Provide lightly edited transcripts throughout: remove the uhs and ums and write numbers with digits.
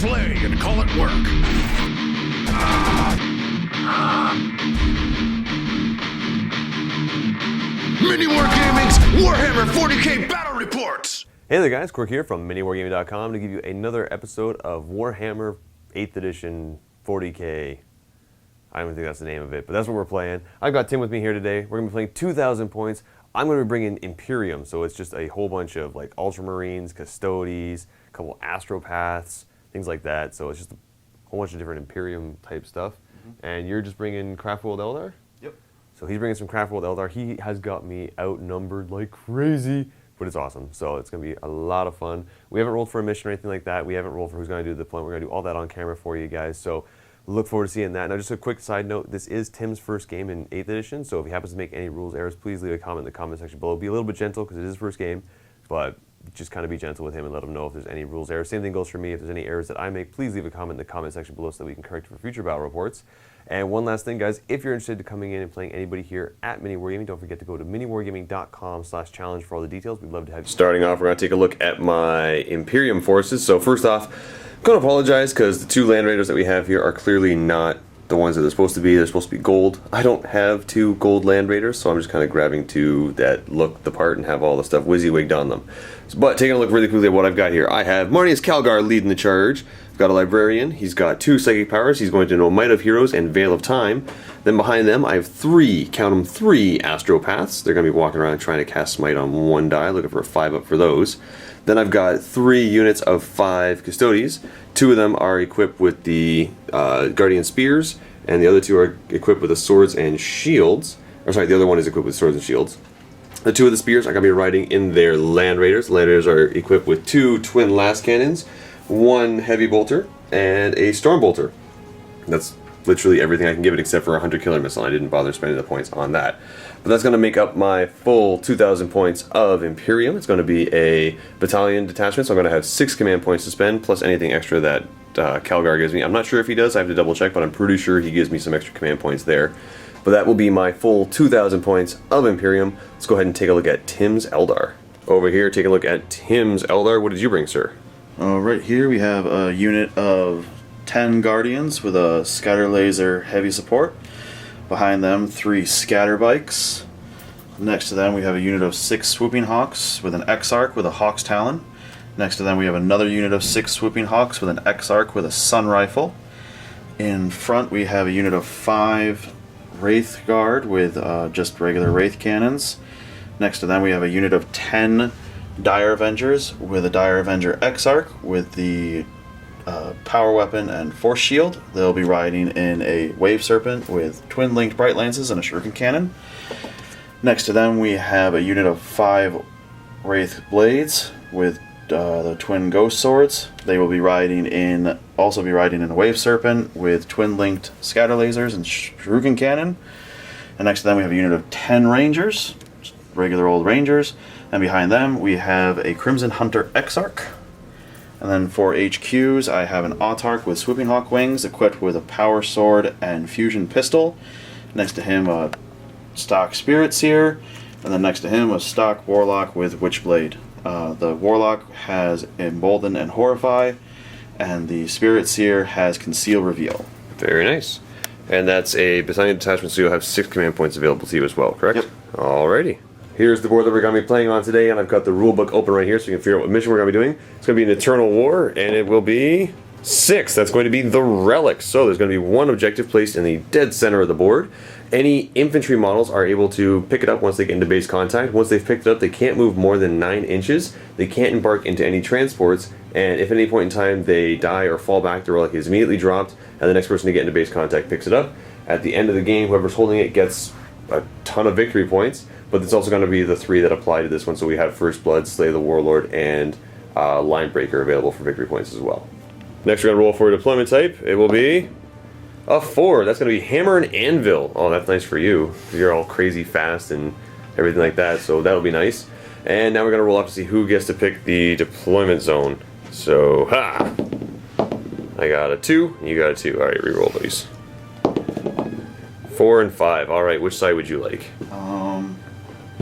play and call it work. MiniWarGaming's Warhammer 40k Battle Reports! Hey there guys, Quirk here from MiniWarGaming.com to give you another episode of Warhammer 8th Edition 40k. I don't think that's the name of it, but that's what we're playing. I've got Tim with me here today. We're going to be playing 2,000 points. I'm going to be bringing Imperium, so it's just a whole bunch of like Ultramarines, Custodes, a couple Astropaths, things like that. So it's just a whole bunch of different Imperium type stuff. And you're just bringing Craftworld Eldar? Yep. So he's bringing some Craftworld Eldar. He has got me outnumbered like crazy, but it's awesome. So it's going to be a lot of fun. We haven't rolled for a mission or anything like that. We haven't rolled for who's going to do the deployment. We're going to do all that on camera for you guys. So look forward to seeing that. Now, just a quick side note, this is Tim's first game in 8th edition, so if he happens to make any rules errors, please leave a comment in the comment section below. Be a little bit gentle, because it is his first game, but just kind of be gentle with him and let him know if there's any rules errors. Same thing goes for me. If there's any errors that I make, please leave a comment in the comment section below so that we can correct it for future battle reports. And one last thing, guys, if you're interested in coming in and playing anybody here at MiniWarGaming, don't forget to go to miniwargaming.com/challenge for all the details. We'd love to have you. Starting off, we're going to take a look at my Imperium forces. So first off, I'm going to apologize because the two Land Raiders that we have here are clearly not the ones that they're supposed to be. They're supposed to be gold. I don't have two gold Land Raiders, so I'm just kind of grabbing two that look the part and have all the stuff WYSIWYG'd on them. But taking a look really quickly at what I've got here, I have Marnius Calgar leading the charge. I've got a Librarian. He's got 2 Psychic Powers. He's going to know Might of Heroes and Veil of Time. Then behind them, I have 3, count them, 3 Astropaths. They're going to be walking around trying to cast Smite on 1 die, looking for a 5-up for those. Then I've got 3 units of 5 Custodes. 2 of them are equipped with the Guardian Spears, and the other 2 are equipped with the Swords and Shields. Or sorry, the other one is equipped with Swords and Shields. The 2 of the Spears are going to be riding in their Land Raiders. The Land Raiders are equipped with 2 Twin Last Cannons, 1 Heavy Bolter, and a Storm Bolter. That's literally everything I can give it except for a Hunter Killer Missile. I didn't bother spending the points on that. But that's going to make up my full 2,000 points of Imperium. It's going to be a battalion detachment, so I'm going to have 6 command points to spend, plus anything extra that Calgar gives me. I'm not sure if he does, I have to double check, but I'm pretty sure he gives me some extra command points there. But that will be my full 2,000 points of Imperium. Let's go ahead and take a look at Tim's Eldar. Over here, take a look at Tim's Eldar. What did you bring, sir? Right here we have a unit of 10 Guardians with a Scatter Laser heavy support. Behind them, 3 Scatter Bikes. Next to them we have a unit of 6 Swooping Hawks with an X-Arc with a Hawk's Talon. Next to them we have another unit of 6 Swooping Hawks with an X-Arc with a Sun Rifle. In front we have a unit of 5 Wraith Guard with just regular Wraith Cannons. Next to them we have a unit of 10 Dire Avengers with a Dire Avenger X-Arc with the Power Weapon and Force Shield. They'll be riding in a Wave Serpent with Twin Linked Bright Lances and a Shuriken Cannon. Next to them we have a unit of 5 Wraith Blades with the Twin Ghost Swords. They will be riding in a Wave Serpent with Twin Linked Scatter Lasers and Shuriken Cannon. And next to them we have a unit of 10 Rangers, regular old Rangers. And behind them we have a Crimson Hunter X-Arc. And then for HQs, I have an Autarch with Swooping Hawk Wings equipped with a Power Sword and Fusion Pistol. Next to him, a stock Spirit Seer. And then next to him, a stock Warlock with Witchblade. The Warlock has Embolden and Horrify, and the Spirit Seer has Conceal Reveal. Very nice. And that's a battalion detachment, so you'll have 6 command points available to you as well, correct? Yep. Alrighty. Here's the board that we're going to be playing on today, and I've got the rulebook open right here so you can figure out what mission we're going to be doing. It's going to be an Eternal War, and it will be 6. That's going to be the Relics. So there's going to be 1 objective placed in the dead center of the board. Any infantry models are able to pick it up once they get into base contact. Once they've picked it up, they can't move more than 9 inches. They can't embark into any transports, and if at any point in time they die or fall back, the relic is immediately dropped, and the next person to get into base contact picks it up. At the end of the game, whoever's holding it gets a ton of victory points, but it's also going to be the 3 that apply to this one, so we have First Blood, Slay the Warlord, and Line Breaker available for victory points as well. Next we're going to roll for a deployment type. It will be a 4. That's going to be Hammer and Anvil. Oh, that's nice for you, because you're all crazy fast and everything like that, so that'll be nice. And now we're going to roll up to see who gets to pick the deployment zone. So, I got a 2, you got a 2. Alright, reroll these. 4 and 5. Alright, which side would you like?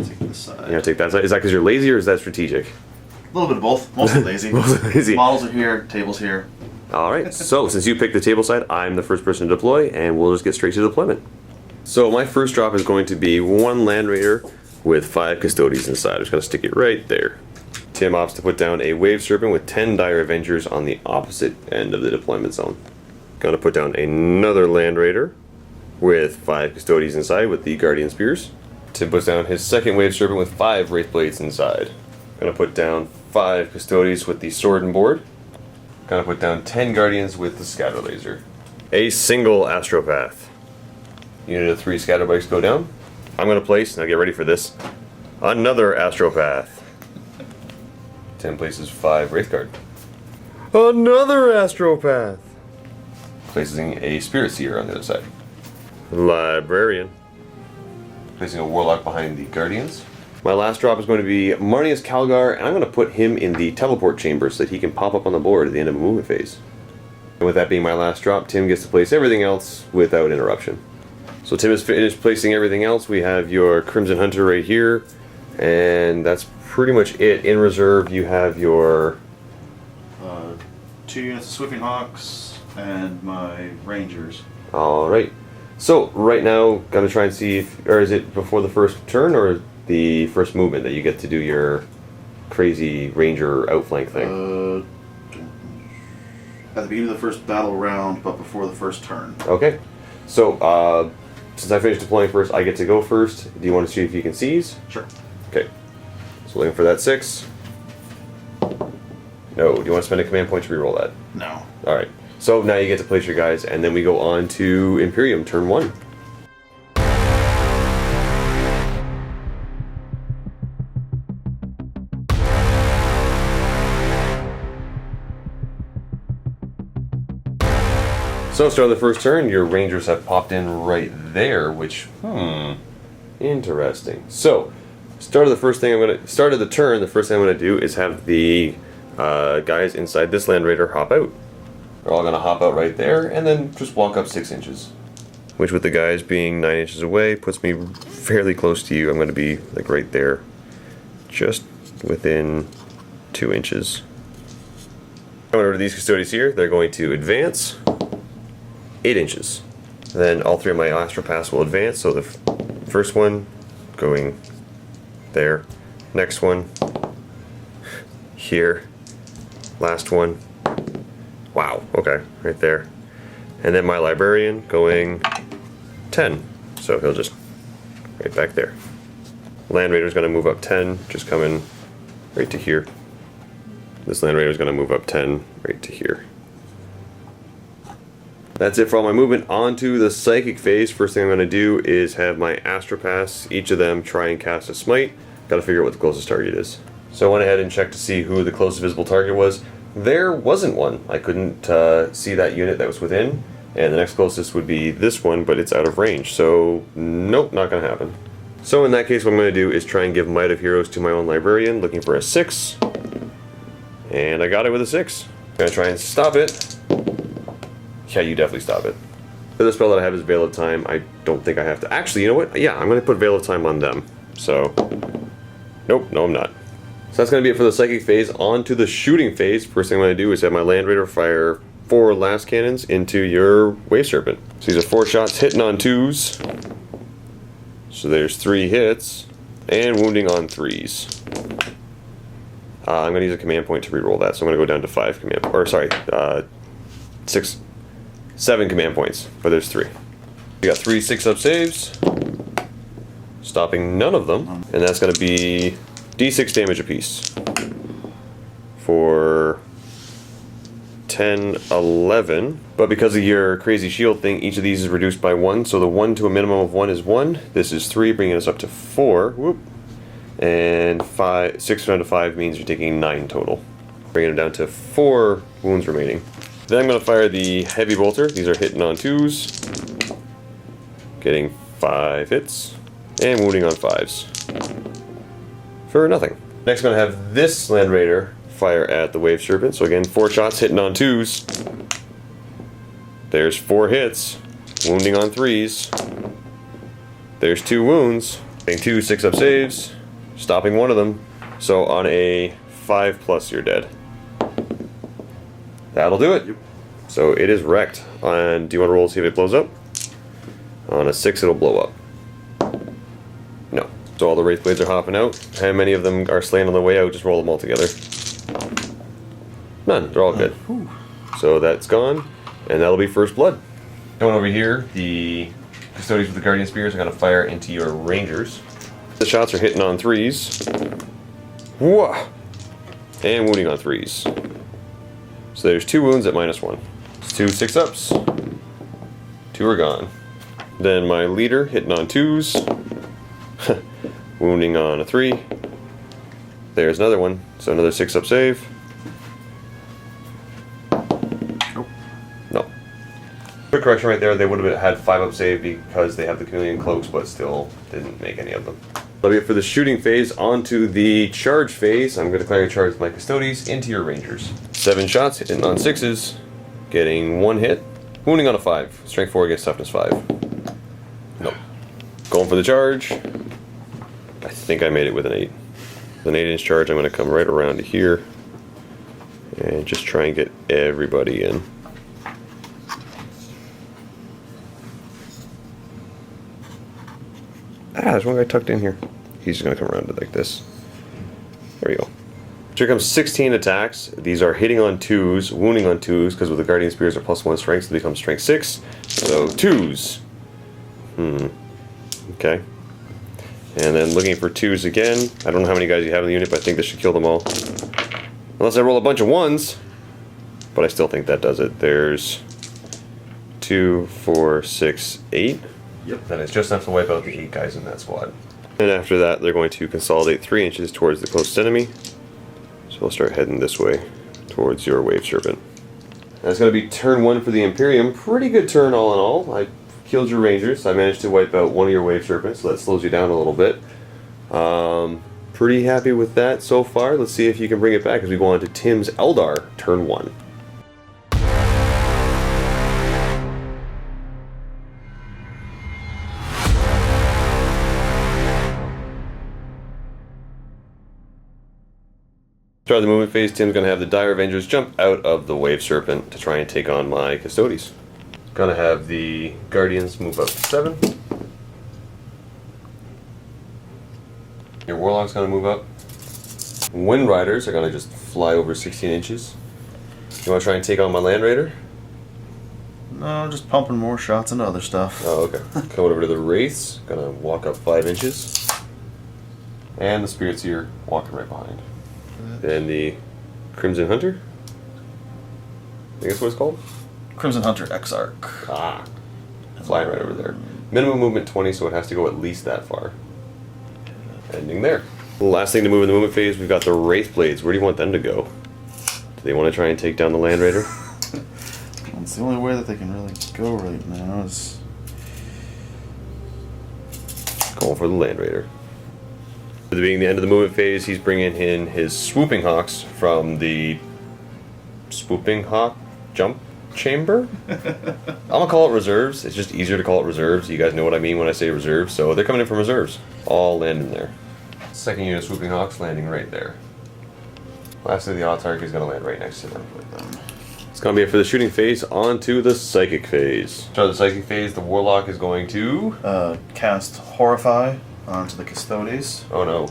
Take this side. You want to take that side? Is that because you're lazy or is that strategic? A little bit of both. Mostly lazy. Mostly lazy. Models are here, tables here. Alright, so since you picked the table side, I'm the first person to deploy, and we'll just get straight to deployment. So my first drop is going to be 1 Land Raider with 5 Custodians inside. I'm just going to stick it right there. Tim opts to put down a Wave Serpent with 10 Dire Avengers on the opposite end of the deployment zone. Going to put down another Land Raider with 5 Custodians inside with the Guardian Spears. Tim puts down his second Wave Serpent with 5 Wraith Blades inside. Going to put down 5 Custodians with the Sword and Board. Gonna put down 10 Guardians with the Scatter Laser. A single Astropath. Unit of 3 Scatter Bikes go down. I'm gonna place, now get ready for this, another Astropath. 10 places 5 Wraithguard. Another Astropath. Placing a Spirit Seer on the other side. Librarian. Placing a Warlock behind the Guardians. My last drop is going to be Marnius Calgar, and I'm going to put him in the teleport chamber so that he can pop up on the board at the end of a movement phase. And with that being my last drop, Tim gets to place everything else without interruption. So Tim has finished placing everything else. We have your Crimson Hunter right here, and that's pretty much it. In reserve, you have your 2 units of Swiftwing Hawks and my Rangers. Alright. So, right now, going to try and see if, or is it before the first turn, or the first movement that you get to do your crazy ranger outflank thing? At the beginning of the first battle round, but before the first turn. Okay. So, since I finished deploying first, I get to go first. Do you want to see if you can seize? Sure. Okay. So looking for that 6. No. Do you want to spend a command point to reroll that? No. Alright. So now you get to place your guys, and then we go on to Imperium, turn 1. So, start of the first turn, your Rangers have popped in right there, which, interesting. So, start of the turn, the first thing I'm gonna do is have the guys inside this Land Raider hop out. They're all gonna hop out right there, and then just walk up 6 inches. Which, with the guys being 9 inches away, puts me fairly close to you. I'm gonna be, like, right there. Just within 2 inches. Coming over to these Custodians here, they're going to advance 8 inches. Then all 3 of my Astropaths will advance, so the first one going there, next one here, last one, wow, okay, right there. And then my Librarian going 10, so he'll just right back there. Land Raider's going to move up 10, just coming right to here. This Land Raider's going to move up 10 right to here. That's it for all my movement. On to the Psychic phase. First thing I'm going to do is have my Astropaths, each of them try and cast a Smite. Got to figure out what the closest target is. So I went ahead and checked to see who the closest visible target was. There wasn't one. I couldn't see that unit that was within, and the next closest would be this one, but it's out of range. So nope, not going to happen. So in that case, what I'm going to do is try and give Might of Heroes to my own Librarian, looking for a 6. And I got it with a 6. Going to try and stop it. Yeah, you definitely stop it. For the spell that I have is Veil of Time. I don't think I have to. Actually, you know what? Yeah, I'm going to put Veil of Time on them. So, nope, no I'm not. So that's going to be it for the Psychic phase. On to the Shooting phase. First thing I'm going to do is have my Land Raider fire 4 Last Cannons into your Wave Serpent. So these are 4 shots hitting on 2s. So there's 3 hits. And wounding on 3s. I'm going to use a command point to reroll that. So I'm going to go down to 5 command, or sorry, 7 command points, but there's 3. We got 3 6-up saves, stopping none of them, and that's going to be d6 damage apiece for 10, 11. But because of your crazy shield thing, each of these is reduced by 1, so the 1 to a minimum of 1 is 1. This is 3, bringing us up to 4. Whoop. And 6 down to 5 means you're taking 9 total, bringing it down to 4 wounds remaining. Then I'm going to fire the Heavy Bolter. These are hitting on 2s, getting 5 hits, and wounding on 5s for nothing. Next, I'm going to have this Land Raider fire at the Wave Serpent. So again, 4 shots hitting on 2s. There's 4 hits, wounding on 3s. There's 2 wounds, getting 2 6-up saves, stopping one of them. So on a 5+, you're dead. That'll do it. So it is wrecked. And do you want to roll to see if it blows up? On a 6, it'll blow up. No. So all the Wraith Blades are hopping out. How many of them are slain on the way out? Just roll them all together. None. They're all good. So that's gone. And that'll be first blood. Coming over here, the Custodians with the Guardian Spears are going to fire into your Rangers. The shots are hitting on 3s. Whoa! And wounding on 3s. So there's 2 wounds at -1. It's 2 6-ups. 2 are gone. Then my leader hitting on 2s. Wounding on a 3. There's another one. So another 6-up save. No. Quick correction right there. They would have had 5-up save because they have the chameleon cloaks, but still didn't make any of them. That'll be it for the shooting phase. On to the charge phase. I'm going to declare a charge with my Custodians into your Rangers. 7 shots, hitting on 6s. Getting 1 hit. Wounding on a 5. Strength 4 against toughness 5. Nope. Going for the charge. I think I made it with an 8. With an 8-inch charge, I'm going to come right around to here. And just try and get everybody in. There's one guy tucked in here. He's just going to come around to like this. There we go. So here comes 16 attacks. These are hitting on 2s, wounding on 2s, because with the Guardian Spears are +1 strength, so they become strength 6. So 2s. Okay. And then looking for 2s again. I don't know how many guys you have in the unit, but I think this should kill them all. Unless I roll a bunch of 1s. But I still think that does it. There's 2, 4, 6, 8. Yep. Then it's just enough to wipe out the 8 guys in that squad. And after that, they're going to consolidate 3 inches towards the closest enemy. So we'll start heading this way, towards your Wave Serpent. That's going to be turn 1 for the Imperium. Pretty good turn all in all. I killed your Rangers. I managed to wipe out one of your Wave Serpents, so that slows you down a little bit. Pretty happy with that so far. Let's see if you can bring it back as we go on to Tim's Eldar, turn 1. Start the movement phase. Tim's going to have the Dire Avengers jump out of the Wave Serpent to try and take on my Custodians. Going to have the Guardians move up to 7. Your Warlock's going to move up. Wind Riders are going to just fly over 16 inches. You want to try and take on my Land Raider? No, just pumping more shots into other stuff. Oh, okay. Coming over to the Wraiths. Going to walk up 5 inches. And the Spirit Seer walking right behind. Then the Crimson Hunter. I think that's what it's called. Crimson Hunter Exarch. Ah. Flying right over there. Minimum movement 20, so it has to go at least that far. Ending there. The last thing to move in the movement phase, we've got the Wraith Blades. Where do you want them to go? Do they want to try and take down the Land Raider? It's the only way that they can really go right now is... Going for the Land Raider. At the beginning, the end of the movement phase, he's bringing in his Swooping Hawks from the Swooping Hawk Jump Chamber? I'm gonna call it reserves. It's just easier to call it reserves. You guys know what I mean when I say reserves. So they're coming in from reserves. All landing there. Second unit of Swooping Hawks landing right there. Lastly, the Autarch is gonna land right next to them. It's gonna be it for the shooting phase. On to the Psychic phase. Start the Psychic phase. The Warlock is going to cast Horrify onto the Custodians. Oh no.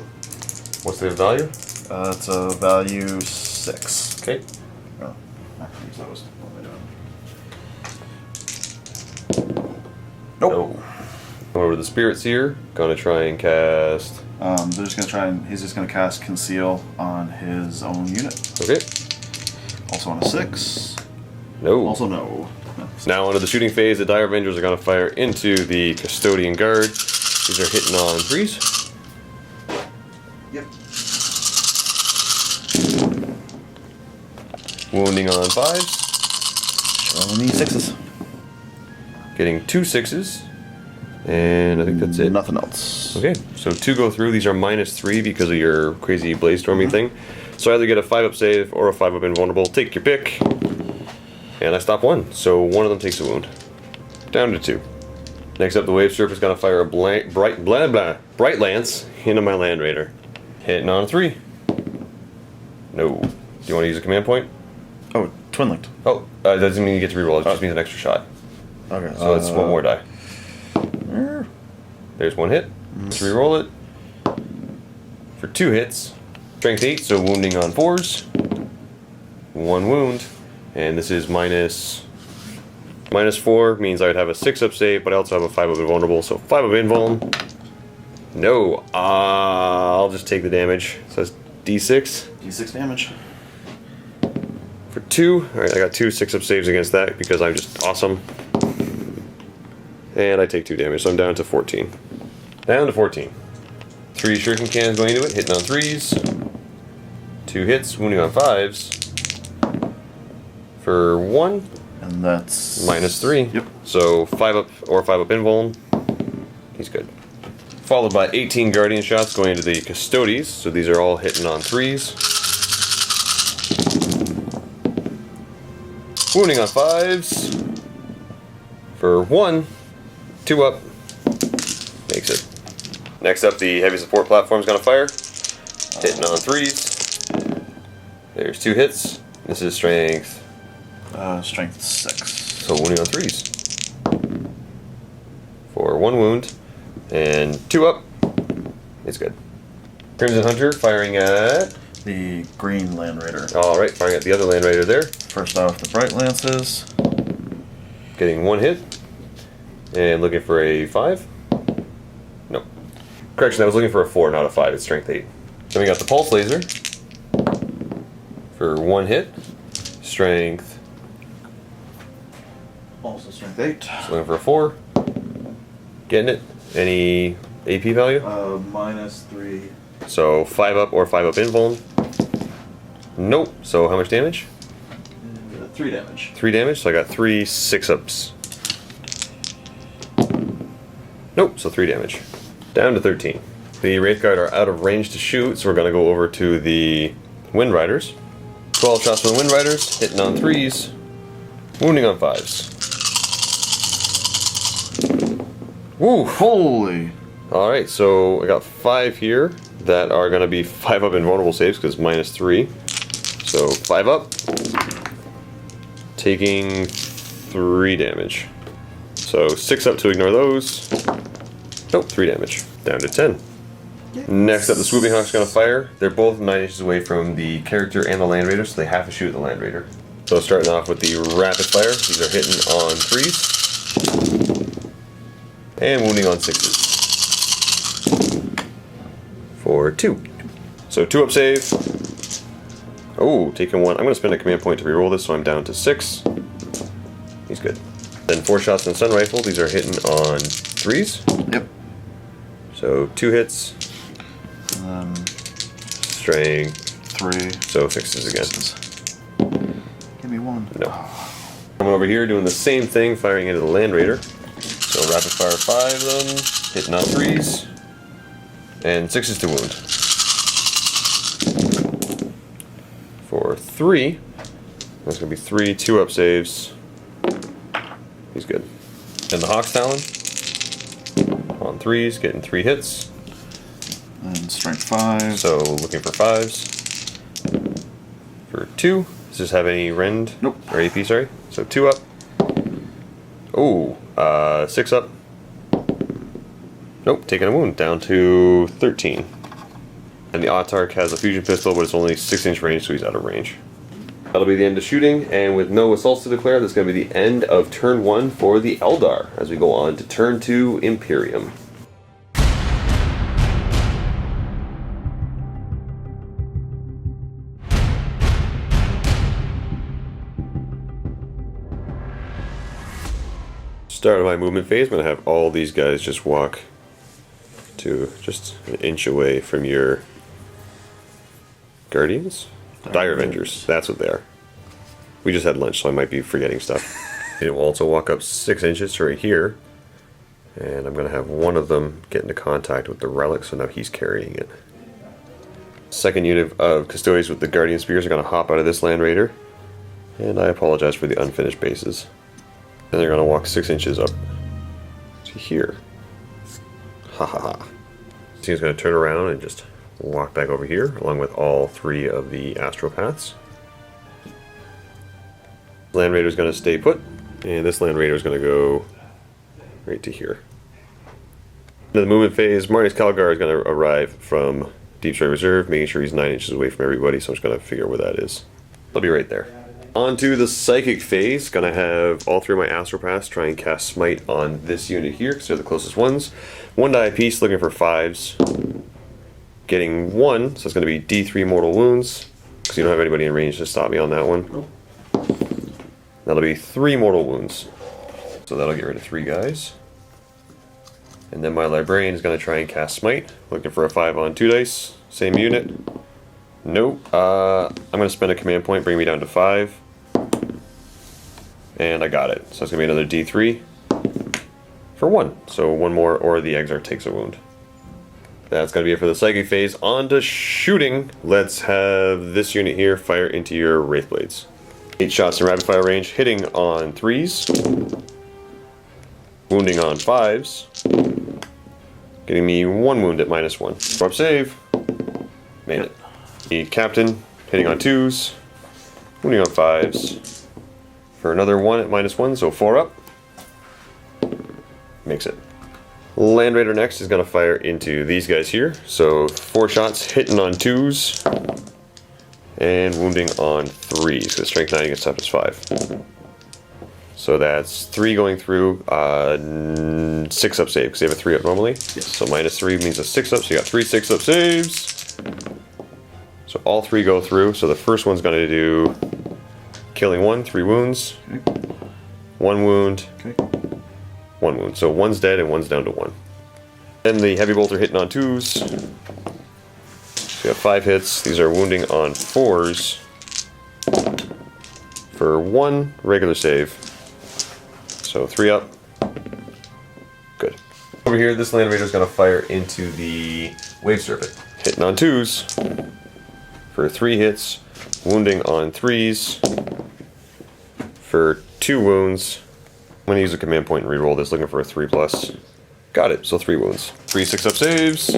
What's the value? It's a value 6. Okay. Oh, I can use those. What am I doing? Nope. Going over to the Spirit Seer. Gonna try and cast. They're just gonna try and he's just gonna cast Conceal on his own unit. Okay. Also on a 6. No. Also no. Now onto the shooting phase. The Dire Avengers are gonna fire into the Custodian Guard. These are hitting on 3s. Yep. Wounding on 5s. Only 6s. Getting 2 6s. And I think that's it. Nothing else. Okay, so 2 go through. These are -3 because of your crazy blaze storming thing. So either get a 5-up save or a 5-up invulnerable. Take your pick. And I stop 1, so one of them takes a wound. Down to 2. Next up, the Wave Serpent is going to fire a bright lance into my Land Raider. Hitting on 3. No. Do you want to use a command point? Oh, twin linked. Oh, doesn't mean you get to reroll. It just means an extra shot. Okay. So it's one more die. There's one hit. Let's reroll it. For 2 hits. Strength 8, so wounding on 4s. 1 wound. And this is minus 4 means I would have a 6-up save, but I also have a 5-up invulnerable, so 5-up invuln. No, I'll just take the damage. So that's D6. D6 damage. For 2. Alright, I got 2 6-up saves against that because I'm just awesome. And I take 2 damage, so I'm down to 14. Down to 14. 3 shuriken cannons going into it, hitting on 3s. 2 hits, wounding on 5s. For 1. And that's... minus 3. Yep. So 5-up or 5-up invuln. He's good. Followed by 18 guardian shots going into the custodes. So these are all hitting on 3s. Wounding on 5s. For 1. 2 up. Makes it. Next up, the heavy support platform's gonna fire. Hitting on 3s. There's 2 hits. This is strength. Strength 6. So wounding on 3s. For 1 wound. And 2 up. It's good. Crimson Hunter firing at... The green Land Raider. Alright, firing at the other Land Raider there. First off, the Bright Lances. Getting 1 hit. And looking for a 5. Nope. Correction, I was looking for a 4, not a 5. It's strength 8. Then we got the Pulse Laser. For 1 hit. Strength. Also strength 8. So looking for a 4. Getting it. Any AP value? Minus 3. So 5-up or 5-up invuln. Nope. So how much damage? 3 damage. 3 damage. So I got 3 6-ups. Nope. So 3 damage. Down to 13. The Wraith Guard are out of range to shoot, so we're going to go over to the Wind Riders. 12 shots from the Wind Riders, hitting on 3s, wounding on 5s. Woo! Holy! Alright, so I got 5 here that are going to be 5-up invulnerable saves because minus 3. So 5-up, taking 3 damage. So 6-up to ignore those. Nope, 3 damage. Down to 10. Next up, the Swooping Hawk's going to fire. They're both 9 inches away from the character and the Land Raider, so they have to shoot at the Land Raider. So starting off with the Rapid Fire, these are hitting on 3s. And wounding on 6s. For 2. So 2-up save. Oh, taking 1. I'm going to spend a command point to reroll this, so I'm down to 6. He's good. Then 4 shots in the Sun Rifle. These are hitting on 3s. Yep. So 2 hits. Strength 3. So 6s again. Give me 1. No. Coming over here doing the same thing, firing into the Land Raider. So rapid fire 5 of them, hitting on 3s. And 6s to wound. For 3. That's going to be 3 2-up saves. He's good. And the Hawk's Talon. On 3s, getting 3 hits. And strength 5. So looking for 5s. For 2. Does this have any rend? Nope. Or AP, sorry. So 2-up. Oh, 6-up. Nope, taking a wound. Down to 13. And the Autarch has a fusion pistol, but it's only 6-inch range, so he's out of range. That'll be the end of shooting, and with no assaults to declare, that's going to be the end of turn 1 for the Eldar, as we go on to turn 2 Imperium. Start of my movement phase, I'm going to have all these guys just walk to just an inch away from your Guardians? Dire Avengers, that's what they are. We just had lunch, so I might be forgetting stuff. It will also walk up 6 inches to right here, and I'm going to have one of them get into contact with the relic, so now he's carrying it. Second unit of Custodians with the Guardian Spears are going to hop out of this Land Raider, and I apologize for the unfinished bases. And they're going to walk 6 inches up to here. Ha ha ha. So he's going to turn around and just walk back over here, along with all 3 of the Astropaths. Land Raider's going to stay put, and this Land Raider is going to go right to here. In the movement phase, Marcus Calgar is going to arrive from Deep Strike Reserve, making sure he's 9 inches away from everybody, so I'm just going to figure out where that is. I'll be right there. On to the Psychic phase. Going to have all 3 of my Astropaths try and cast Smite on this unit here, because they're the closest ones. 1 die apiece, looking for 5s. Getting 1, so it's going to be D3 mortal wounds, because you don't have anybody in range to stop me on that one. That'll be 3 mortal wounds. So that'll get rid of 3 guys. And then my Librarian is going to try and cast Smite. Looking for a 5 on 2 dice. Same unit. Nope. I'm going to spend a command point, bring me down to 5. And I got it. So it's going to be another D3 for 1. So 1 more, or the Exarch takes a wound. That's going to be it for the Psychic phase. On to shooting. Let's have this unit here fire into your Wraithblades. 8 shots in rapid fire range, hitting on 3s, wounding on 5s, getting me 1 wound at -1. Drop save, made it. The Captain hitting on 2s, wounding on 5s, for another 1 at -1, so 4 up, makes it. Land Raider next is going to fire into these guys here, so 4 shots hitting on 2s, and wounding on 3s, because strength 9 against toughness 5. So that's 3 going through, 6 up save, because they have a 3 up normally. Yes. So -3 means a 6 up, so you got 3 6 up saves. So all 3 go through, so the first one's going to do killing 1, 3 wounds, Okay. 1 wound, Okay. 1 wound. So 1's dead and 1's down to 1. Then the Heavy Bolter hitting on 2s. So you have 5 hits. These are wounding on 4s for 1 regular save. So 3 up. Good. Over here, this Land Raider is going to fire into the Wave Serpent. Hitting on 2s for 3 hits. Wounding on 3s for 2 wounds. I'm going to use a command point and reroll this, looking for a 3+. Got it, so 3 wounds. 3 6 up saves.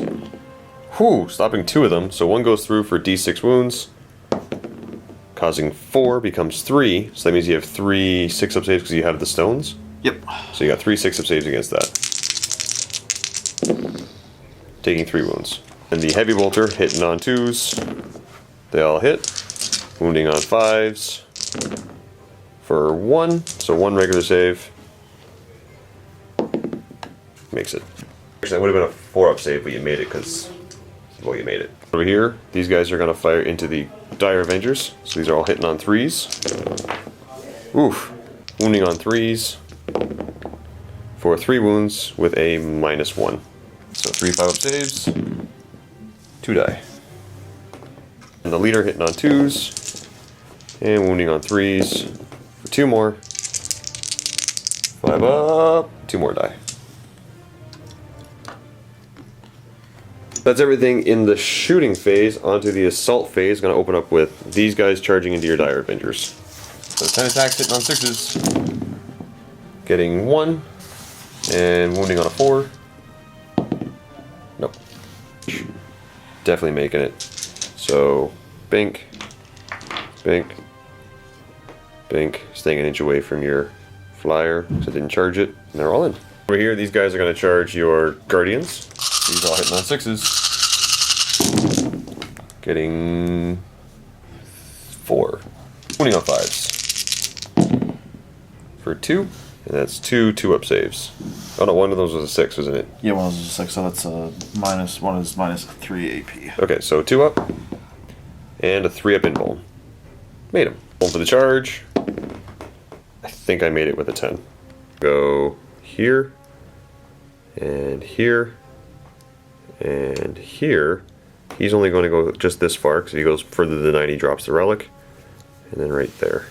Whew, stopping 2 of them, so 1 goes through for D6 wounds, causing 4 becomes 3, so that means you have 3 6 up saves because you have the stones. Yep. So you got 3 6 up saves against that. Taking 3 wounds. And the Heavy Bolter hitting on 2s. They all hit. Wounding on 5s for 1, so 1 regular save. Makes it. Actually, that would have been a 4 up save, but you made it because, well, you made it. Over here, these guys are going to fire into the Dire Avengers. So these are all hitting on 3s. Oof. Wounding on 3s for 3 wounds with a -1. So 3 5 up saves. 2 die. And the leader hitting on 2s. And wounding on 3s for 2 more. 5 up. 2 more die. That's everything in the shooting phase. Onto the assault phase. Going to open up with these guys charging into your Dire Avengers. So 10 attacks hitting on 6s. Getting 1. And wounding on a 4. Nope. Definitely making it. So, bink. Bink. Bink. Staying an inch away from your flyer, so I didn't charge it. And they're all in. Over here, these guys are going to charge your Guardians. These all hitting on 6s. Getting 4. Wounding on 5s. For 2. And that's 2 2-up saves. Oh no, one of those was a 6, wasn't it? Yeah, one was a 6, so that's a minus. One is -3 AP. Okay, so 2 up. And a 3 up invuln. Made him. Roll for the charge. I think I made it with a 10. Go here. And here. And here, he's only going to go just this far, because if he goes further than 9, he drops the relic. And then right there.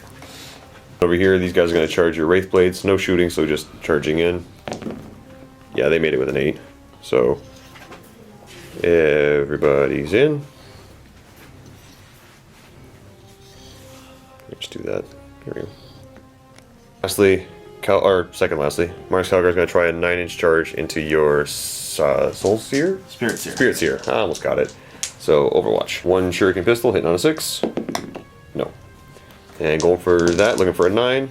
Over here, these guys are going to charge your Wraith Blades. No shooting, so just charging in. Yeah, they made it with an 8. So, everybody's in. Let's do that. Here we go. Lastly, second lastly, Marcus Calgar is going to try a 9-inch charge into your Soul Seer? Spirit Seer. Spirit Seer. I almost got it. So, Overwatch. 1 Shuriken Pistol hitting on a 6. No. And going for that, looking for a 9.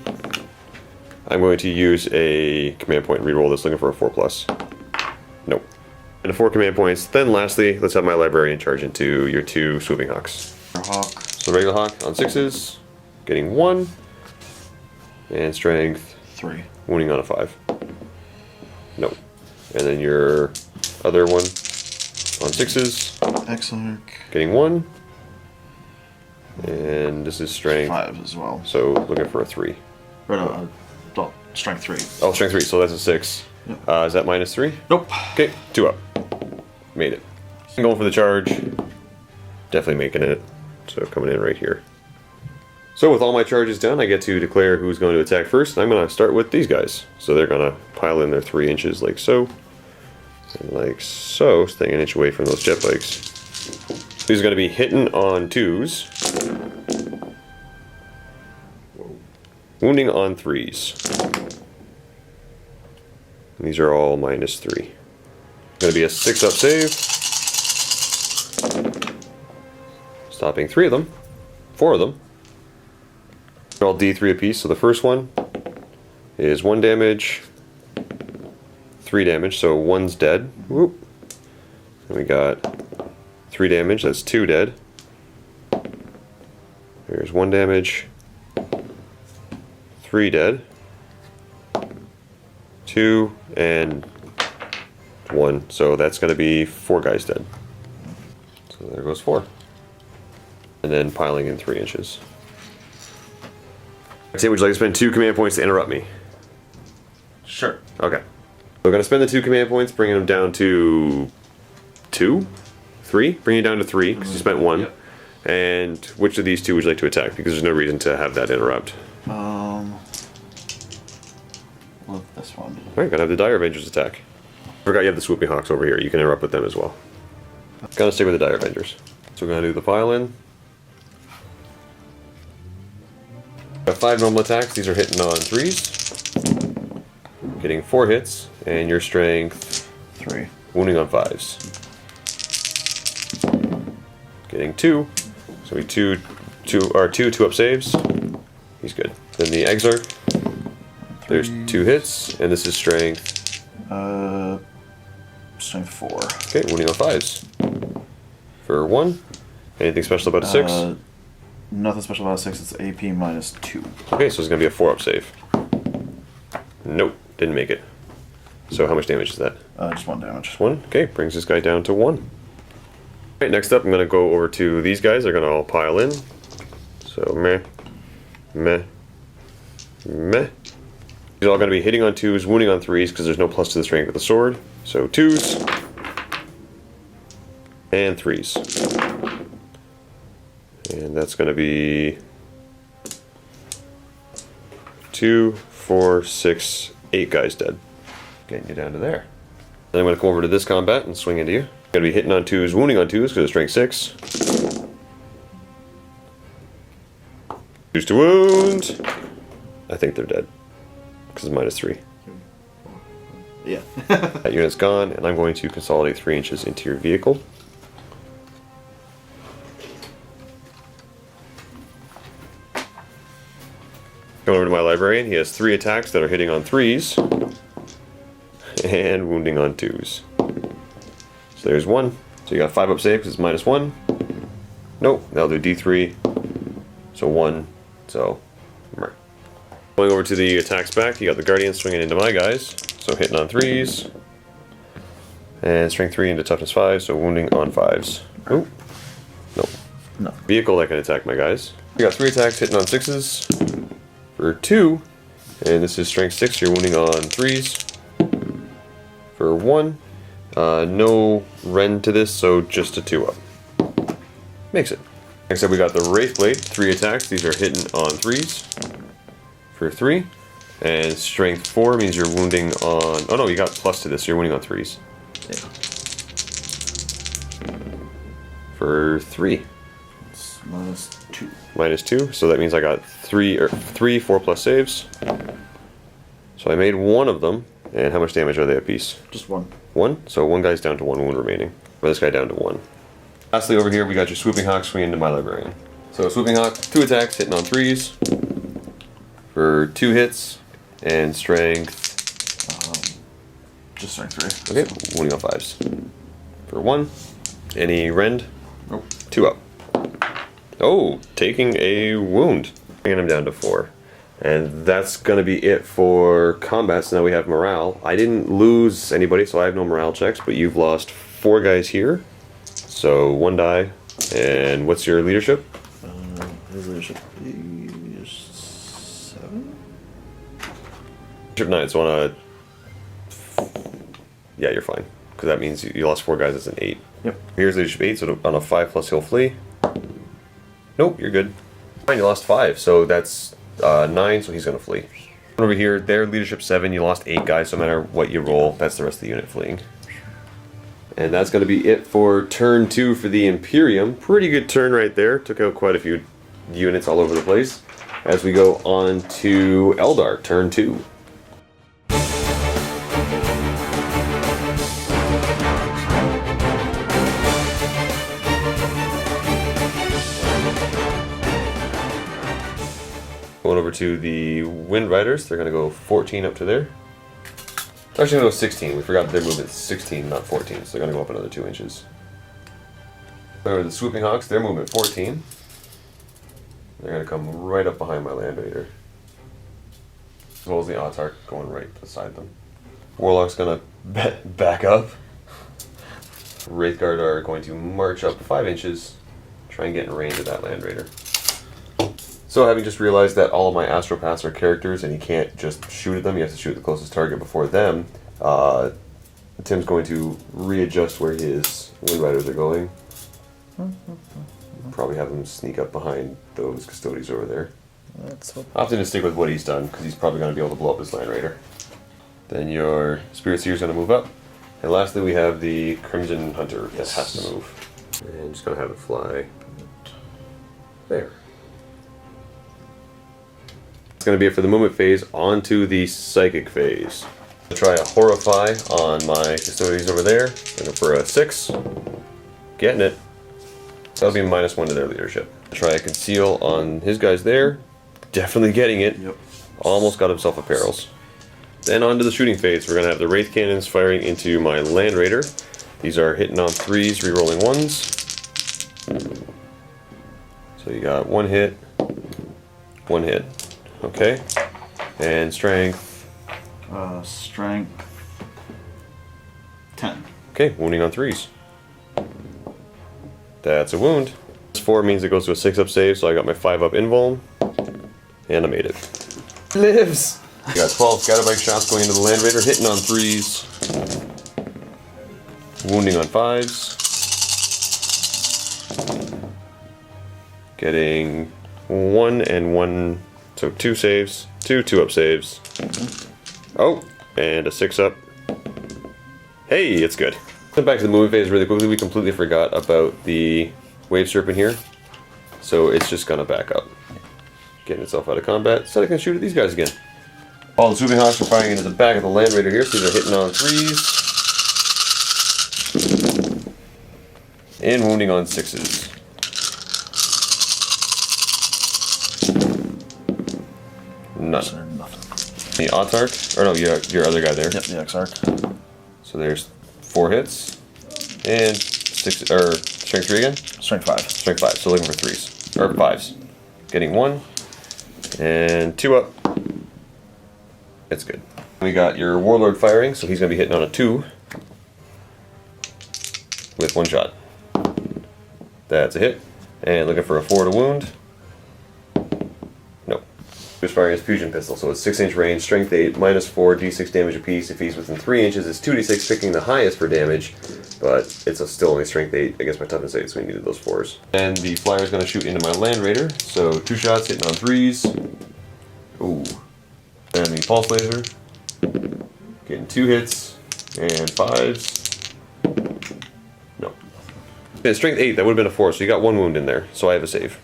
I'm going to use a command point and reroll this, looking for a 4+. Nope. And 4 command points. Then lastly, let's have my librarian charge into your 2 swooping hawks. Hawk. So regular hawk on 6s, getting 1. And strength 3. wounding on a 5. Nope. And then your other one on 6s. Exarch. Getting 1. And this is strength 5 as well. So looking for a 3. Or no, strength 3. Oh, strength 3, so that's a 6. Yep. Is that -3? Nope. Okay, 2 up. Made it. I'm going for the charge. Definitely making it. So coming in right here. So with all my charges done, I get to declare who's going to attack first. I'm going to start with these guys. So they're going to pile in their 3 inches like so. And like so, staying an inch away from those jet bikes. These are going to be hitting on 2s. Wounding on 3s. And these are all -3. Going to be a 6 up save. Stopping 3 of them. 4 of them. They're all D3 apiece. So the first one is 1 damage, 3 damage. So 1's dead. Whoop. And we got 3 damage. That's 2 dead. There's 1 damage, 3 dead, 2 and 1. So that's going to be 4 guys dead. So there goes 4. And then piling in 3 inches. Tim, would you like to spend 2 command points to interrupt me? Sure. Okay. We're going to spend the 2 command points, bringing them down to 2? 3? Bring it down to 3, because you spent 1. Yep. And which of these 2 would you like to attack? Because there's no reason to have that interrupt. With this one. Alright, gotta have the Dire Avengers attack. Forgot you have the Swooping Hawks over here. You can interrupt with them as well. Gotta stick with the Dire Avengers. So we're gonna do the pile in. Got 5 normal attacks. These are hitting on 3s. Getting 4 hits. And your strength 3. wounding on 5s. Getting 2. So we 2 up saves. He's good. Then the Exarch. There's 2 hits, and this is strength. Strength 4. Okay, wounding on 5s. For 1. Anything special about a 6? Nothing special about a 6. It's AP -2. Okay, so it's gonna be a 4 up save. Nope, didn't make it. So how much damage is that? Just 1 damage. Just 1? Okay, brings this guy down to 1. Alright, next up I'm gonna go over to these guys. They're gonna all pile in. So meh, meh, meh. These are all going to be hitting on 2s, wounding on 3s, because there's no plus to the strength of the sword. So 2s and 3s. And that's going to be 2, 4, 6, 8 guys dead. Getting you down to there. Then I'm going to come over to this combat and swing into you. Going to be hitting on 2s, wounding on 2s, because it's strength 6. 2s to wound. I think they're dead. Because it's -3. Yeah. That unit's gone, and I'm going to consolidate 3 inches into your vehicle. Going over to my librarian, he has 3 attacks that are hitting on 3s and wounding on 2s. So there's 1. So you got 5 up save because it's -1. Nope, that'll do D3. So 1. So. Going over to the attacks back, you got the Guardian swinging into my guys, so hitting on 3s, and strength 3 into toughness 5, so wounding on 5s. Ooh, nope. No. Vehicle that can attack my guys. You got 3 attacks hitting on 6s for 2, and this is strength 6, you're wounding on 3s for 1. No rend to this, so just a 2 up. Makes it. Next up we got the Wraithblade, 3 attacks, these are hitting on 3s. For 3, and strength 4 means you're wounding on. Oh no, you got plus to this, so you're wounding on 3s. Yeah. For 3. It's -2. -2, so that means I got 3 4+ saves. So I made 1 of them, and how much damage are they apiece? Just 1. 1? So 1 guy's down to 1 wound remaining. Or this guy down to 1. Lastly, over here we got your Swooping Hawk swinging into my librarian. So Swooping Hawk, 2 attacks, hitting on 3s for 2 hits, and strength. Just strength 3. Okay, wounding on 5s for 1. Any rend? Nope. 2 up. Oh, taking a wound, bringing him down to 4. And that's gonna be it for combat. So now we have morale. I didn't lose anybody, so I have no morale checks, but you've lost 4 guys here. So 1 die. And what's your leadership? His leadership is 7? Leadership 9, so on a... Yeah, you're fine. Because that means you lost 4 guys, it's an 8. Yep. Here's leadership 8, so on a 5+ he'll flee. Nope, you're good. Fine, you lost 5, so that's 9, so he's gonna flee. Over here, their leadership 7, you lost 8 guys, so no matter what you roll, that's the rest of the unit fleeing. And that's gonna be it for turn 2 for the Imperium. Pretty good turn right there. Took out quite a few units all over the place. As we go on to Eldar, turn 2. Going over to the Wind Riders, they're gonna go 14 up to there. They're actually gonna go 16. We forgot their movement's 16, not 14, so they're gonna go up another 2 inches. Over the Swooping Hawks, their movement 14. They're gonna come right up behind my Land Raider. As well as the Autarch going right beside them. Warlock's gonna back up. Wraithguard are going to march up 5 inches, try and get in range of that Land Raider. So having just realized that all of my Astropaths are characters and you can't just shoot at them, you have to shoot the closest target before them, Tim's going to readjust where his Wind Riders are going. Probably have them sneak up behind those Custodians over there. Let's hope. Optimistic with what he's done, because he's probably going to be able to blow up his Land Raider. Then your Spirit Seer is going to move up. And lastly we have the Crimson Hunter that has to move. And just going to have it fly there. It's going to be it for the movement phase. On to the psychic phase. I'll try a Horrify on my Custodians over there. Looking for a 6. Getting it. That'll be -1 to their leadership. Try a Conceal on his guys there. Definitely getting it. Yep. Almost got himself a Perils. Then on to the shooting phase. We're going to have the Wraith Cannons firing into my Land Raider. These are hitting on 3s, re-rolling 1s. So you got 1 hit, 1 hit. Okay. And strength. Strength 10. Okay, wounding on 3s. That's a wound. 4 means it goes to a 6 up save, so I got my 5 up invuln. And I made it. Lives! You got 12 Scatterbike shots going into the Land Raider, hitting on 3s. Wounding on 5s. Getting 1 and 1, so 2 saves. 2 2-up saves. Oh, and a 6 up. Hey, it's good. Back to the movement phase really quickly. We completely forgot about the Wave Serpent here. So it's just gonna back up. Getting itself out of combat, so I can shoot at these guys again. All the Swooping Hawks are firing into the back of the Land Raider here, so these are hitting on 3s. And wounding on 6s. None. Nothing. The Autarch, or no, your other guy there. Yep, the Exarch. So there's 4 hits. And 6, or strength 3 again? Strength 5. Strength 5, so looking for 3s. Or 5s. Getting 1. And 2 up. It's good. We got your Warlord firing, so he's going to be hitting on a 2. With 1 shot. That's a hit. And looking for a 4 to wound. Nope. He's firing his Fusion Pistol, so it's 6-inch range, strength 8, -4, d6 damage apiece. If he's within 3 inches, it's 2d6, picking the highest for damage. But it's still only strength 8 against my toughness 8, so we needed those 4s. And the Flyer's going to shoot into my Land Raider, so 2 shots hitting on 3s. Ooh. And the Pulse Laser. Getting 2 hits and 5s. No. Yeah, strength 8, that would have been a 4, so you got 1 wound in there, so I have a save.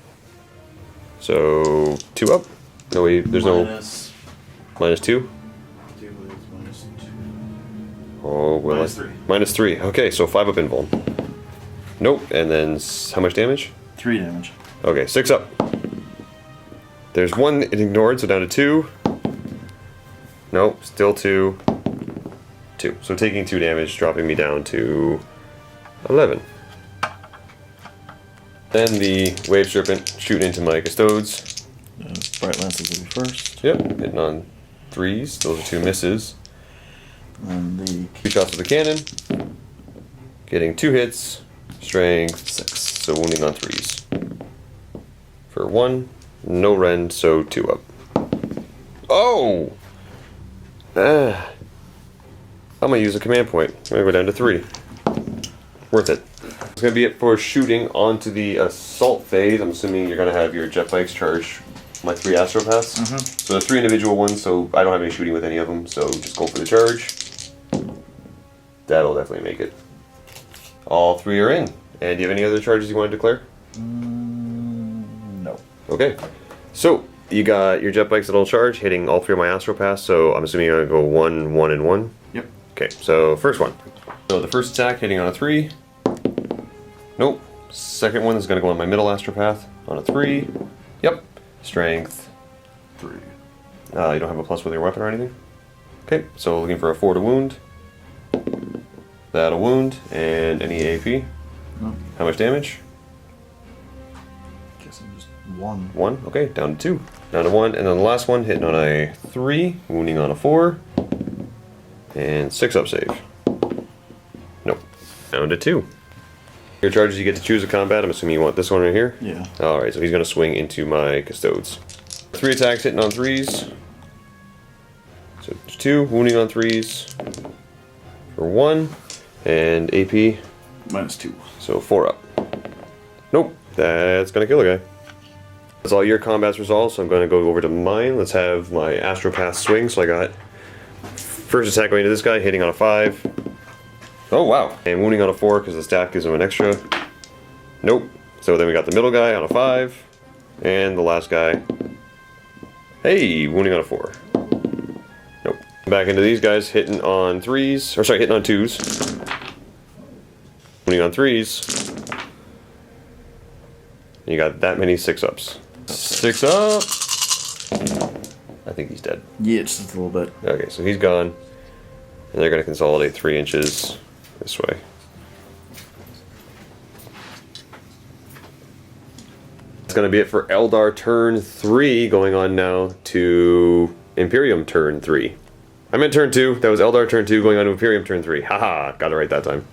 So 2 up. No, wait, there's Minus -2? Oh, well, -3. -3. Okay, so 5 up invuln. Nope, and then how much damage? 3 damage. Okay, 6 up. There's 1 ignored, so down to 2. Nope, still 2. 2. So taking 2 damage, dropping me down to 11. Then the Wave Serpent shooting into my Custodes. Bright Lances will be first. Yep, hitting on 3s. Those are 2 misses. And the 2 shots with the cannon. Getting 2 hits. Strength 6. So wounding on 3s. For 1. No rend, so 2 up. Oh! I'm gonna use a command point. I'm gonna go down to 3. Worth it. That's gonna be it for shooting onto the assault phase. I'm assuming you're gonna have your jet bikes charge my 3 astropaths. So the 3 individual ones, so I don't have any shooting with any of them, so just go for the charge. That'll definitely make it. All 3 are in. And do you have any other charges you want to declare? no. Okay. So you got your jet bikes that'll charge, hitting all 3 of my astropaths, so I'm assuming you're gonna go 1, 1, and 1. Yep. Okay, so first one. So the first attack hitting on a 3. Nope. Second one is going to go on my middle astropath on a 3. Yep. Strength 3. you don't have a plus with your weapon or anything? Okay, so looking for a 4 to wound. That'll wound. And any AP? No. How much damage? Guess I'm just 1. 1. Okay, down to 2. Down to 1. And then the last one hitting on a 3, wounding on a 4. And 6 up save. Nope. Down to 2. Your charges, you get to choose a combat. I'm assuming you want this one right here? Yeah. Alright, so he's going to swing into my Custodes. 3 attacks hitting on 3s. So 2, wounding on 3s. For 1. And AP. -2. So 4 up. Nope, that's going to kill a guy. That's all your combats resolved, so I'm going to go over to mine. Let's have my Astropath swing. So I got first attack going into this guy, hitting on a 5. Oh wow. And wounding on a 4 because the staff gives him an extra. Nope. So then we got the middle guy on a 5. And the last guy. Hey, wounding on a 4. Nope. Back into these guys, hitting on 3s. Or sorry, hitting on 2s. Wounding on 3s. And you got that many 6 ups. 6 up. I think he's dead. Yeah, just a little bit. Okay, so he's gone. And they're going to consolidate 3 inches this way. That's going to be it for Eldar turn 3, going on now to Imperium turn 3. I meant turn 2. That was Eldar turn 2 going on to Imperium turn 3. Haha, got it right that time.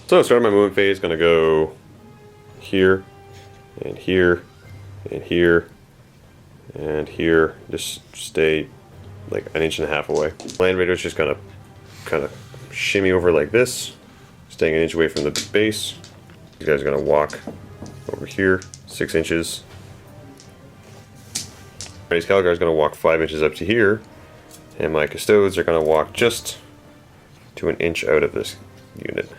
So starting my movement phase, gonna go here, and here, and here, and here. Just stay like 1.5 inches away. Land Raider's just gonna kind of shimmy over like this, staying 1 inch away from the base. These guys are gonna walk over here, 6 inches. Race Calgar is gonna walk 5 inches up to here, and my Custodes are gonna walk just to 1 inch out of this unit.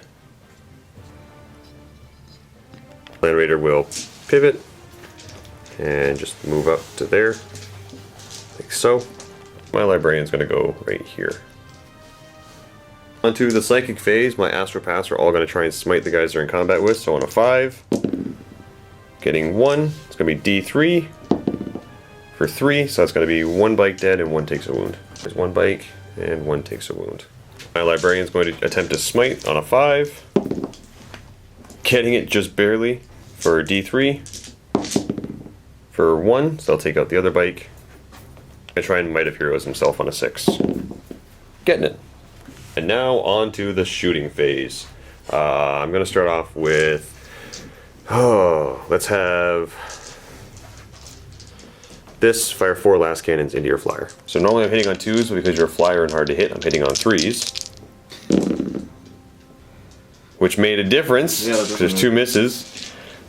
Land Raider will pivot and just move up to there, like so. My Librarian's going to go right here. Onto the Psychic phase, my Astropaths are all going to try and smite the guys they're in combat with. So on a 5, getting 1, it's going to be D3 for 3, so that's going to be 1 bike dead and 1 takes a wound. There's 1 bike and 1 takes a wound. My Librarian's going to attempt to smite on a 5, getting it just barely. For D3, for 1, so I'll take out the other bike. I try and Might of Heroes himself on a 6. Getting it. And now on to the shooting phase. I'm going to start off with, let's have this fire 4 last cannons into your flyer. So normally I'm hitting on 2s, but because you're a flyer and hard to hit, I'm hitting on 3s. Which made a difference. Yeah, There's 2 misses.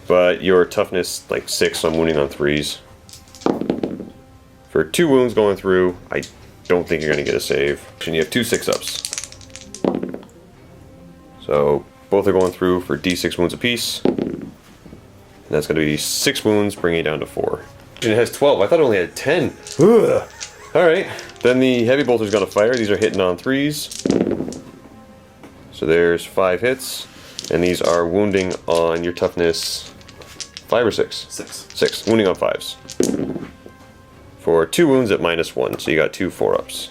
But your toughness, like 6, so I'm wounding on 3s. For 2 wounds going through, I don't think you're going to get a save. And you have 2 6-ups. So both are going through for D6 wounds apiece. And that's going to be 6 wounds, bringing it down to 4. It has 12. I thought it only had 10. Ugh. All right. Then the heavy bolter's gonna fire. These are hitting on 3s. So there's 5 hits, and these are wounding on your toughness 5 or 6? 6. 6. Wounding on 5s. For 2 wounds at -1, so you got 2 4-ups.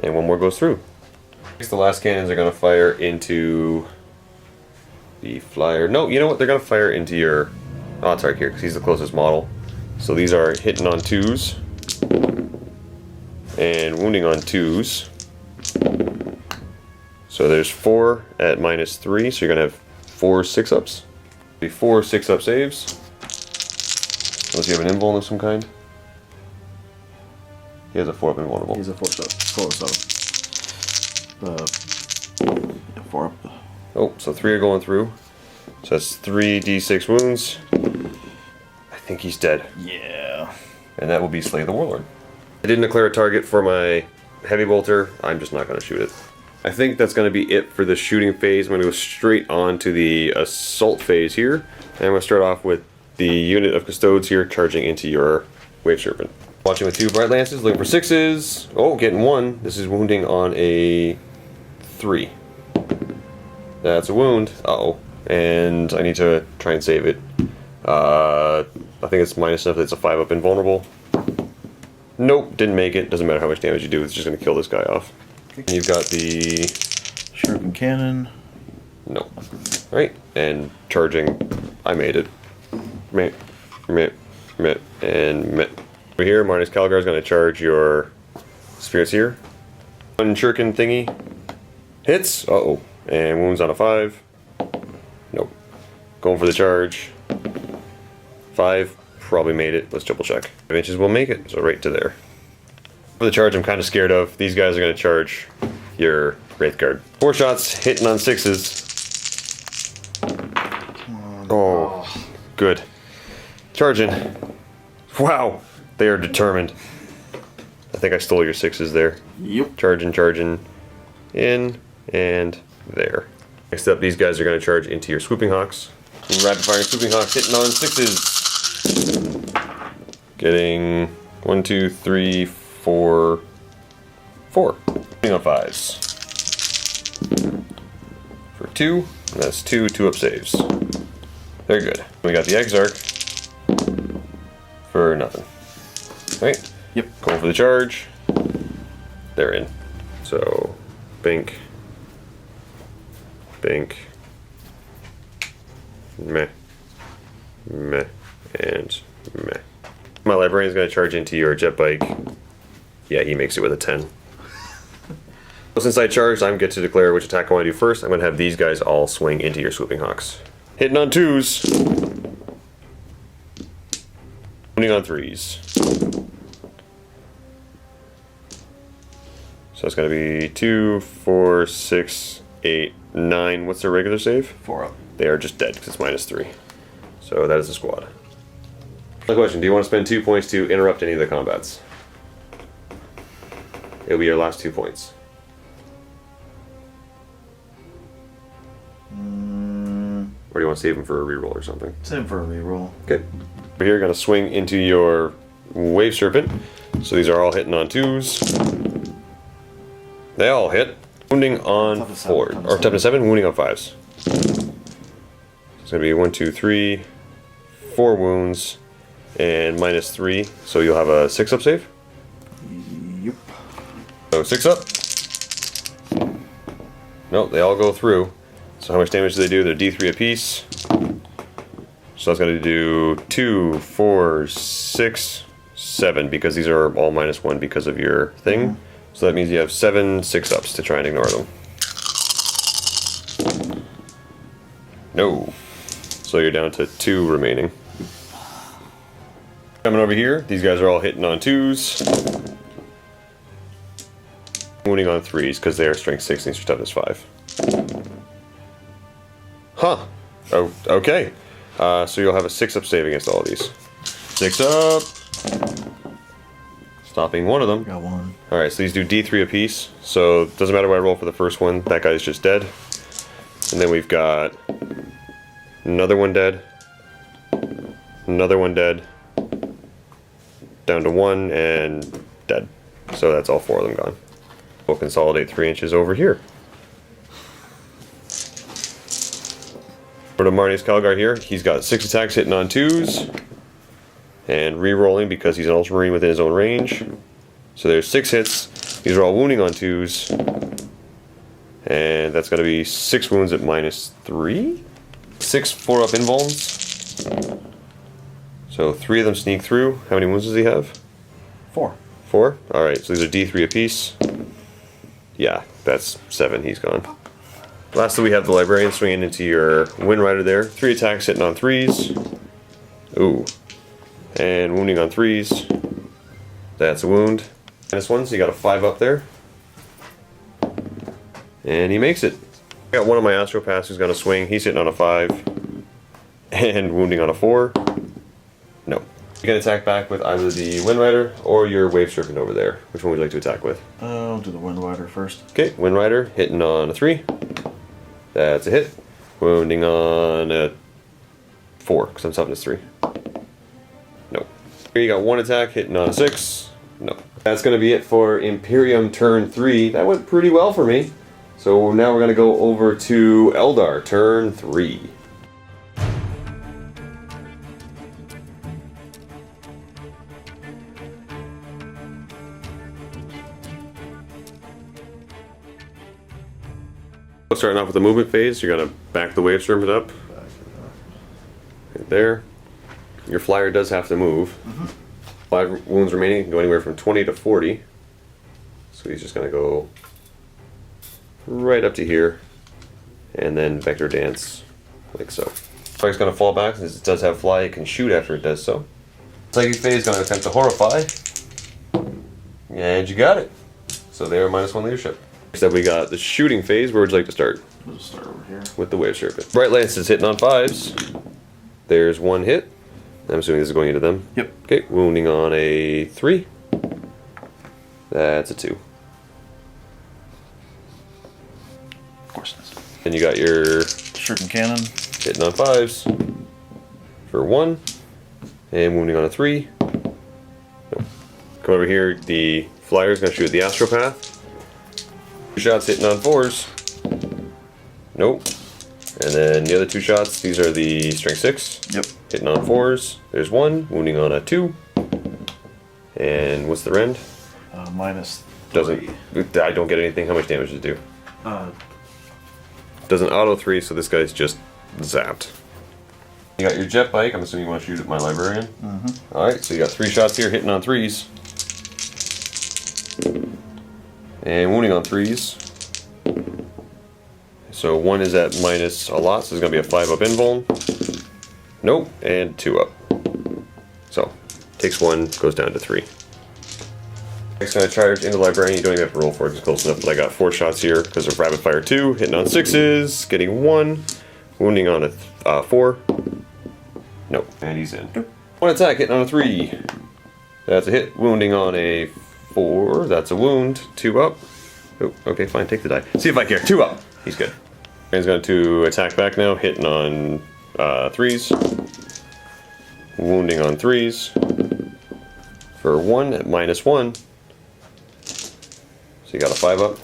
And 1 more goes through. The last cannons are gonna fire into the flyer. No, you know what? They're gonna fire into your. Oh, it's right here because he's the closest model. So these are hitting on 2s and wounding on 2s. So there's 4 at -3, so you're gonna have 4 6-ups. Be 4 6-up saves. Unless you have an invuln of some kind. He has a 4-up invulnerable. He's a 4-up. 4 up. Oh, so 3 are going through. So that's 3d6 wounds. I think he's dead. Yeah. And that will be Slay the Warlord. I didn't declare a target for my heavy bolter. I'm just not going to shoot it. I think that's going to be it for the shooting phase. I'm going to go straight on to the assault phase here. And I'm going to start off with the unit of custodes here charging into your Wave Serpent. Watching with 2 Bright Lances, looking for 6s. Oh, getting 1. This is wounding on a 3. That's a wound. Uh-oh. And I need to try and save it. I think it's minus enough that it's a 5-up invulnerable. Nope, didn't make it. Doesn't matter how much damage you do, it's just going to kill this guy off. And you've got the... Sharpened cannon. No. Right, and charging. I made it. Meh, meh, meh, and meh. Over here, Marnus Calgar is going to charge your spirits here. One shuriken thingy. Hits. Uh-oh. And wounds on a 5. Nope. Going for the charge. 5. Probably made it. Let's double check. 5 inches will make it. So right to there. For the charge I'm kind of scared of. These guys are going to charge your Wraith Guard. 4 shots. Hitting on 6s. Oh. Good. Charging. Wow. They are determined. I think I stole your 6s there. Yep. Charging, charging. In and there. Next up, these guys are going to charge into your Swooping Hawks. Rapid firing Swooping Hawks hitting on 6s. Getting 1, 2, 3, 4. 4. Hitting on 5s. For 2. And that's 2 2-up saves. Very good. We got the Exarch for nothing. Right? Yep. Going for the charge. They're in. So, bink. Bink. Meh. Meh. And meh. My librarian's going to charge into your jet bike. Yeah, he makes it with a 10. So since I charged, I get to declare which attack I want to do first. I'm going to have these guys all swing into your Swooping Hawks. Hitting on 2s. Wounding on 3s. So it's going to be 2, 4, 6, 8, 9. What's their regular save? 4 up. They are just dead because it's -3. So that is the squad. The question, do you want to spend 2 points to interrupt any of the combats? It'll be your last 2 points. Or do you want to save them for a reroll or something? Save for a reroll. Okay. We're here going to swing into your Wave Serpent. So these are all hitting on 2s. They all hit. Wounding on 4. Or toughness 7, wounding on 5s. It's going to be 1, 2, 3, 4 wounds, and -3. So you'll have a 6-up save? Yep. So 6-up. Nope, they all go through. So how much damage do they do? They're D3 apiece. So that's going to do 2, 4, 6, 7, because these are all -1 because of your thing. So that means you have 7 6-ups to try and ignore them. No. So you're down to 2 remaining. Coming over here, these guys are all hitting on 2s. Wounding on 3s because they are strength 6 and toughness 5. Huh. Oh, okay. So you'll have a 6-up save against all of these. 6-up. Stopping one of them. Got 1. Alright, so these do D3 apiece. So it doesn't matter what I roll for the first one. That guy's just dead. And then we've got another one dead. another one dead, down to 1, and dead. So that's all 4 of them gone. We'll consolidate 3 inches over here. For the Marnius Calgar here, he's got 6 attacks hitting on 2s, and re-rolling because he's an Ultramarine within his own range. So there's 6 hits. These are all wounding on 2s, and that's going to be 6 wounds at -3. 6 4-up invulns. So 3 of them sneak through. How many wounds does he have? 4. 4? Alright, so these are D3 apiece. Yeah, that's 7. He's gone. Lastly, we have the Librarian swinging into your Wind Rider there. 3 attacks hitting on 3s. Ooh. And wounding on 3s. That's a wound. -1, so you got a 5 up there. And he makes it. I got one of my Astropaths who's going to swing. He's hitting on a 5. And wounding on a 4. No. You can attack back with either the Wind Rider or your Wave Serpent over there. Which one would you like to attack with? I'll do the Wind Rider first. Okay, Wind Rider hitting on a 3. That's a hit. Wounding on a 4, because I'm stopping at 3. No. Here you got 1 attack hitting on a 6. No. That's going to be it for Imperium turn 3. That went pretty well for me. So now we're going to go over to Eldar turn 3. Starting off with the movement phase, you're going to back the Wave Serpent up. Right there. Your flyer does have to move. 5 wounds remaining, can go anywhere from 20 to 40. So he's just going to go right up to here. And then Vector Dance, like so. Flyer's going to fall back, since it does have fly, it can shoot after it does so. Psychic phase is going to attempt to Horrify. And you got it. So they are -1 leadership. Next up we got the shooting phase. Where would you like to start? We'll just start over here. With the Wave Serpent. Bright Lance is hitting on 5s. There's 1 hit. I'm assuming this is going into them. Yep. Okay, wounding on a 3. That's a 2. Of course it is. Then you got your Shuriken Cannon. hitting on 5s for 1. And wounding on a 3. Nope. Come over here, the flyer is going to shoot the Astropath. 2 shots hitting on 4s. Nope. And then the other 2 shots, these are the Strength 6. Yep. Hitting on 4s. There's 1. Wounding on a 2. And what's the rend? -3. Doesn't. I don't get anything. How much damage does it do? Doesn't auto 3, so this guy's just zapped. You got your jet bike. I'm assuming you want to shoot at my Librarian. Alright, so you got 3 shots here hitting on 3s. And wounding on 3s. So 1 is at minus a lot, so there's going to be a 5-up invuln. Nope, and 2-up. So, takes 1, goes down to 3. Next going to charge into Librarian. You don't even have to roll for it, it's close enough, but I got 4 shots here because of Rapid Fire 2, hitting on 6s, getting 1, wounding on a 4. Nope, and he's in. 1 attack, hitting on a 3. That's a hit, wounding on a 4, that's a wound, 2 up. Oh, okay, fine, take the die. See if I care, 2 up. He's good. He's going to attack back now, hitting on 3s. Wounding on 3s. For 1 at -1. So you got a 5 up.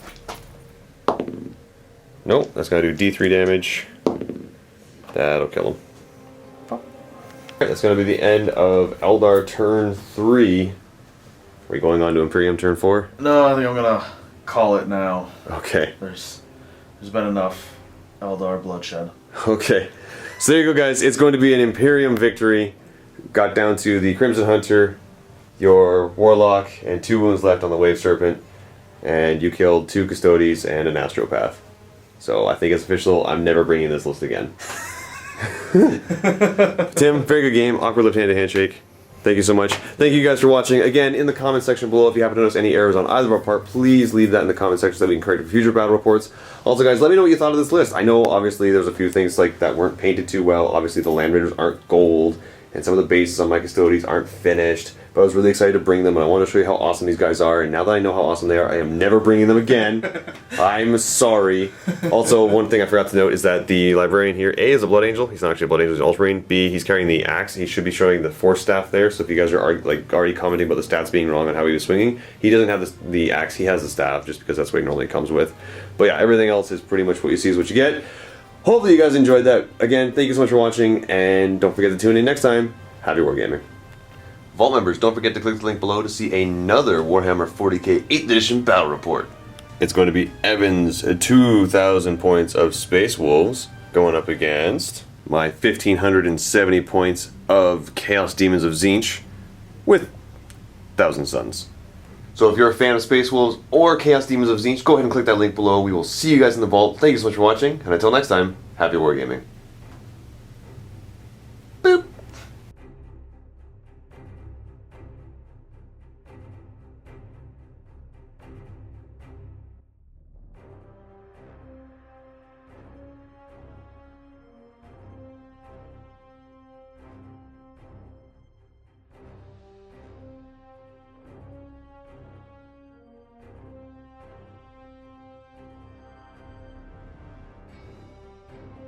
Nope, that's going to do D3 damage. That'll kill him. Alright, that's going to be the end of Eldar turn 3. Are we going on to Imperium turn 4? No, I think I'm gonna call it now. Okay. There's been enough Eldar bloodshed. Okay. So there you go, guys. It's going to be an Imperium victory. Got down to the Crimson Hunter, your Warlock, and 2 wounds left on the Wave Serpent. And you killed 2 Custodies and an Astropath. So I think it's official. I'm never bringing this list again. Tim, very good game. Awkward left-handed handshake. Thank you so much. Thank you guys for watching. Again, in the comment section below, if you happen to notice any errors on either of our part, please leave that in the comment section so that we can correct it for future battle reports. Also, guys, let me know what you thought of this list. I know, obviously, there's a few things like that weren't painted too well. Obviously, the Land Raiders aren't gold, and some of the bases on my custodies aren't finished, but I was really excited to bring them, and I want to show you how awesome these guys are, and now that I know how awesome they are, I am never bringing them again. I'm sorry. Also, one thing I forgot to note is that the librarian here, A, is a Blood Angel. He's not actually a Blood Angel, he's an Ultramarine. B, he's carrying the axe. He should be showing the Force Staff there, so if you guys are already commenting about the stats being wrong on how he was swinging, he doesn't have the axe, he has the staff, just because that's what he normally comes with. But yeah, everything else is pretty much what you see is what you get. Hopefully you guys enjoyed that. Again, thank you so much for watching, and don't forget to tune in next time. Happy Wargaming. Vault members, don't forget to click the link below to see another Warhammer 40k 8th edition battle report. It's going to be Evan's 2,000 points of Space Wolves going up against my 1,570 points of Chaos Demons of Tzeentch with Thousand Suns. So if you're a fan of Space Wolves or Chaos Demons of Tzeentch, go ahead and click that link below. We will see you guys in the vault. Thank you so much for watching, and until next time, happy Wargaming.